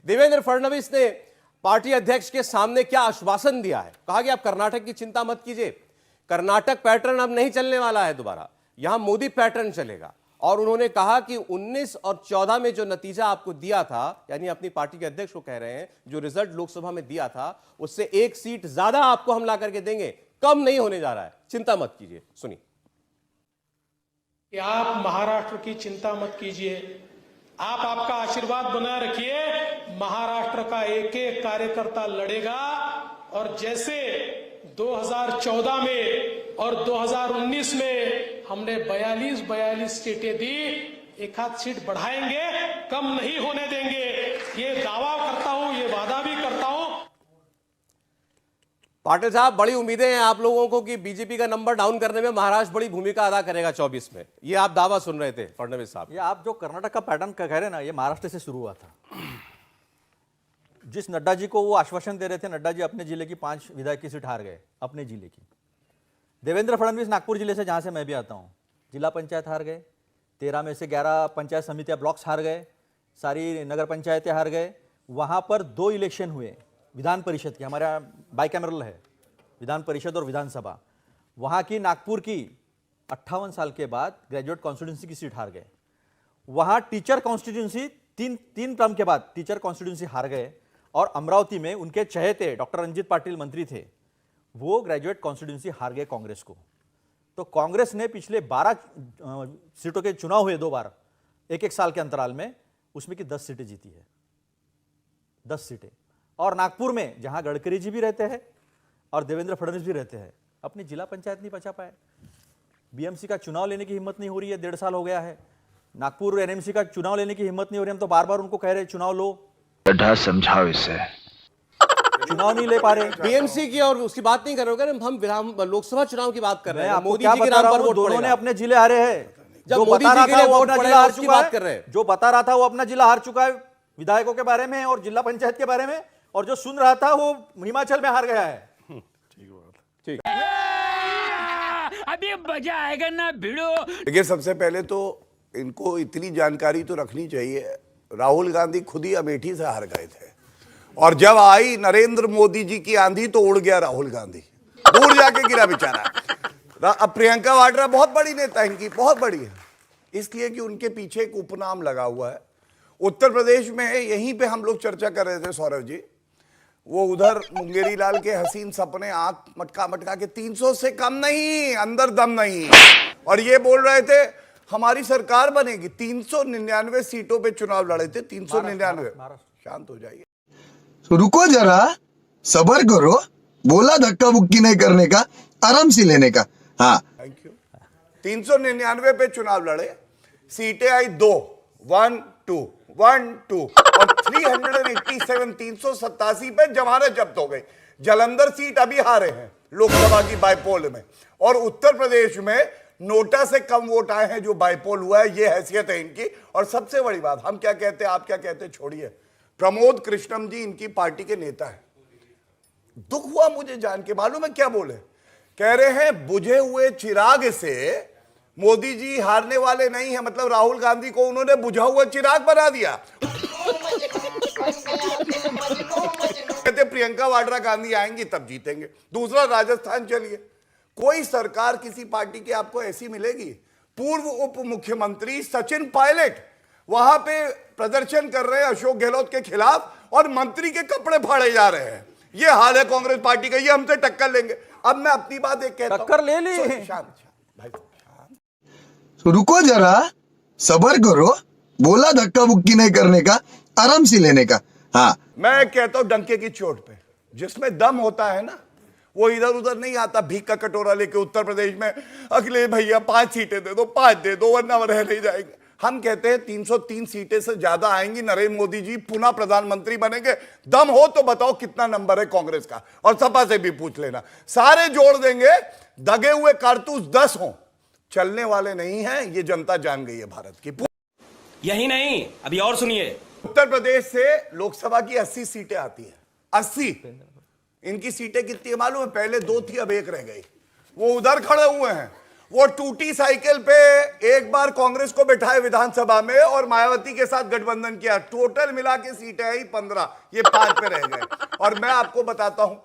देवेंद्र फडणवीस ने पार्टी अध्यक्ष के सामने क्या आश्वासन दिया है? कहा कि आप कर्नाटक की चिंता मत कीजिए, कर्नाटक पैटर्न अब नहीं चलने वाला है दोबारा, यहां मोदी पैटर्न चलेगा। और उन्होंने कहा कि 19 और 14 में जो नतीजा आपको दिया था, यानी अपनी पार्टी के अध्यक्ष को कह रहे हैं, जो रिजल्ट लोकसभा में दिया था उससे 1 सीट ज्यादा आपको हम ला करके देंगे, कम नहीं होने जा रहा है, चिंता मत कीजिए। सुनिए कि आप महाराष्ट्र की चिंता मत कीजिए, आप आपका आशीर्वाद बनाए रखिए, महाराष्ट्र का एक एक कार्यकर्ता लड़ेगा। और जैसे 2014 में और 2019 में हमने 42 सीटें दी, एक आध सीट बढ़ाएंगे, कम नहीं होने देंगे, ये दावा करता हूं, ये वादा भी करता हूं। पाटिल साहब, बड़ी उम्मीदें हैं आप लोगों को कि बीजेपी का नंबर डाउन करने में महाराष्ट्र बड़ी भूमिका अदा करेगा 24 में, ये आप दावा सुन रहे थे फडणवीस साहब। ये आप जो कर्नाटक का पैटर्न कह रहे हैं ना, ये महाराष्ट्र से शुरू हुआ था। जिस नड्डा जी को वो आश्वासन दे रहे थे, नड्डा जी अपने जिले की 5 विधायक की सीट हार गए, अपने जिले की। देवेंद्र फडणवीस नागपुर जिले से, जहां से मैं भी आता हूं, जिला पंचायत हार गए, 13 में से 11 पंचायत समितियां ब्लॉक्स हार गए, सारी नगर पंचायतें हार गए। वहां पर 2 इलेक्शन हुए विधान परिषद के, हमारा बाइकैमरल है विधान परिषद और विधानसभा। वहां की नागपुर की 58 साल के बाद ग्रेजुएट कॉन्स्टिट्यूंसी की सीट हार गए। वहां टीचर कॉन्स्टिट्यूंसी तीन टर्म के बाद टीचर कॉन्स्टिट्यूंसी हार गए। और अमरावती में उनके चहेते डॉक्टर रंजीत पाटिल मंत्री थे, वो ग्रेजुएट कॉन्स्टिट्यूंसी हार गए कांग्रेस को। तो कांग्रेस ने पिछले 12 सीटों के चुनाव हुए 2 बार, एक साल के अंतराल में, उसमें की 10 सीटें जीती है, 10 सीटें। और नागपुर में जहां गडकरी जी भी रहते हैं और देवेंद्र फडणवीस भी रहते हैं, अपनी जिला पंचायत नहीं बचा पाए। बीएमसी का चुनाव लेने की हिम्मत नहीं हो रही है, 1.5 साल हो गया है। नागपुर एनएमसी का चुनाव लेने की हिम्मत नहीं हो रही, हम तो बार बार उनको कह रहे हैं चुनाव लो, समझाओ इसे, चुनाव नहीं ले पा रहे। बीएमसी की और उसकी बात नहीं कर रहे हो, हम विधान लोकसभा चुनाव की बात कर रहे हैं। मोदी जी के नाम पर वोट दोनों ने अपने जिले हारे हैं। जब मोदी जी के लिए वोट पड़ेगा हार चुका बात कर रहे हैं, जो बता रहा था वो अपना जिला हार चुका है विधायकों के बारे में और जिला पंचायत के बारे में, और जो सुन रहा था वो हिमाचल में हार गया है। ठीक, अभी मजा आएगा ना भिड़ो। देखिए, सबसे पहले तो इनको इतनी जानकारी तो रखनी चाहिए, राहुल गांधी खुद ही अमेठी से हार गए थे, और जब आई नरेंद्र मोदी जी की आंधी तो उड़ गया राहुल गांधी, दूर जाके गिरा बेचारा। अब प्रियंका वाड्रा बहुत बड़ी नेता है इनकी, बहुत बड़ी है, इसलिए कि उनके पीछे एक उपनाम लगा हुआ है। उत्तर प्रदेश में यहीं पे हम लोग चर्चा कर रहे थे सौरभ जी, वो उधर मुंगेरी लाल के हसीन सपने आंख मटका मटका के 300 से कम नहीं, अंदर दम नहीं, और ये बोल रहे थे हमारी सरकार बनेगी। 399 सीटों पे चुनाव लड़े थे, 399। शांत हो जाइए, रुको जरा, सबर करो, बोला धक्का बुक्की नहीं करने का, आराम से लेने का। हाँ, थैंक यू। 399 पे चुनाव लड़े, सीटें आई 2, 1 2 1 2, और 387 पे जमानत जब्त हो गई। जालंधर सीट अभी हारे हैं लोकसभा की बाइपोल में, और उत्तर प्रदेश में नोटा से कम वोट आए हैं जो बाइपोल हुआ है, ये हैसियत है इनकी। और सबसे बड़ी बात, हम क्या कहते हैं आप क्या कहते हैं छोड़िए, प्रमोद कृष्णम जी इनकी पार्टी के नेता है। दुख हुआ मुझे जान के, मालूम है क्या बोले, कह रहे हैं बुझे हुए चिराग से मोदी जी हारने वाले नहीं है, मतलब राहुल गांधी को उन्होंने बुझा हुआ चिराग बना दिया। कहते प्रियंका वाड्रा गांधी आएंगी तब जीतेंगे। दूसरा, राजस्थान चलिए, कोई सरकार किसी पार्टी की आपको ऐसी मिलेगी, पूर्व उप मुख्यमंत्री सचिन पायलट वहां पे प्रदर्शन कर रहे हैं अशोक गहलोत के खिलाफ, और मंत्री के कपड़े फाड़े जा रहे हैं। ये हाल है कांग्रेस पार्टी का, ये हमसे टक्कर लेंगे। अब मैं अपनी बात एक कहता हूं, टक्कर ले ली। शांत भाई, रुको जरा, सबर करो, बोला धक्का बुक्की नहीं करने का, आराम से लेने का। हाँ, मैं कहता हूं डंके की चोट पे, जिसमें दम होता है ना, वो इधर उधर नहीं आता भीख का कटोरा लेके उत्तर प्रदेश में, अगले भैया 5 सीटें दे दो, 5 दे दो, वरना रह नहीं जाएंगे। हम कहते हैं 303 सीटें से ज्यादा आएंगी, नरेंद्र मोदी जी पुनः प्रधानमंत्री बनेंगे। दम हो तो बताओ कितना नंबर है कांग्रेस का, और सपा से भी पूछ लेना, सारे जोड़ देंगे। दगे हुए कारतूस 10 हों, चलने वाले नहीं हैं, ये जनता जान गई है भारत की। यही नहीं, अभी और सुनिए, उत्तर प्रदेश से लोकसभा की 80 सीटें आती है, 80। इनकी सीटें कितनी है मालूम है? पहले 2 थी, अब 1 रह गई। वो उधर खड़े हुए हैं, वो टूटी साइकिल पे एक बार कांग्रेस को बिठाए विधानसभा में और मायावती के साथ गठबंधन किया। टोटल मिला के सीटें आई 15, ये 5 पे रह गए। और मैं आपको बताता हूं,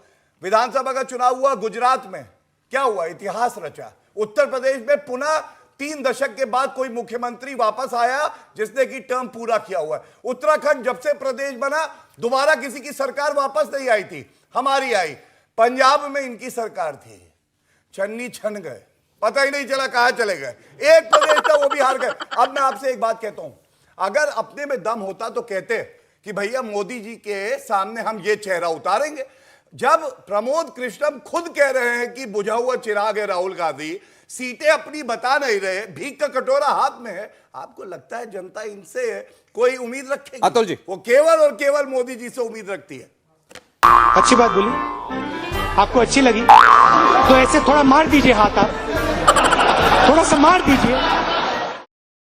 विधानसभा का चुनाव हुआ गुजरात में, क्या हुआ? इतिहास रचा। उत्तर प्रदेश में पुनः 3 दशक के बाद कोई मुख्यमंत्री वापस आया जिसने की टर्म पूरा किया हुआ है। उत्तराखंड जब से प्रदेश बना दोबारा किसी की सरकार वापस नहीं आई थी, हमारी आई। पंजाब में इनकी सरकार थी, छन्नी छन गए, पता ही नहीं चला कहां चले गए। एक प्रदेश था वो भी हार गए। अब मैं आपसे एक बात कहता हूं, अगर अपने में दम होता तो कहते कि भैया मोदी जी के सामने हम ये चेहरा उतारेंगे। जब प्रमोद कृष्णम खुद कह रहे हैं कि बुझा हुआ चिराग है राहुल गांधी, सीटें अपनी बता नहीं रहे, भीख का कटोरा हाथ में है, आपको लगता है जनता इनसे कोई उम्मीद रखेगी? अतुल जी, वो केवल और केवल मोदी जी से उम्मीद रखती है। अच्छी बात बोली, आपको अच्छी लगी तो ऐसे थोड़ा मार दीजिए हाथ, आप थोड़ा सा मार दीजिए।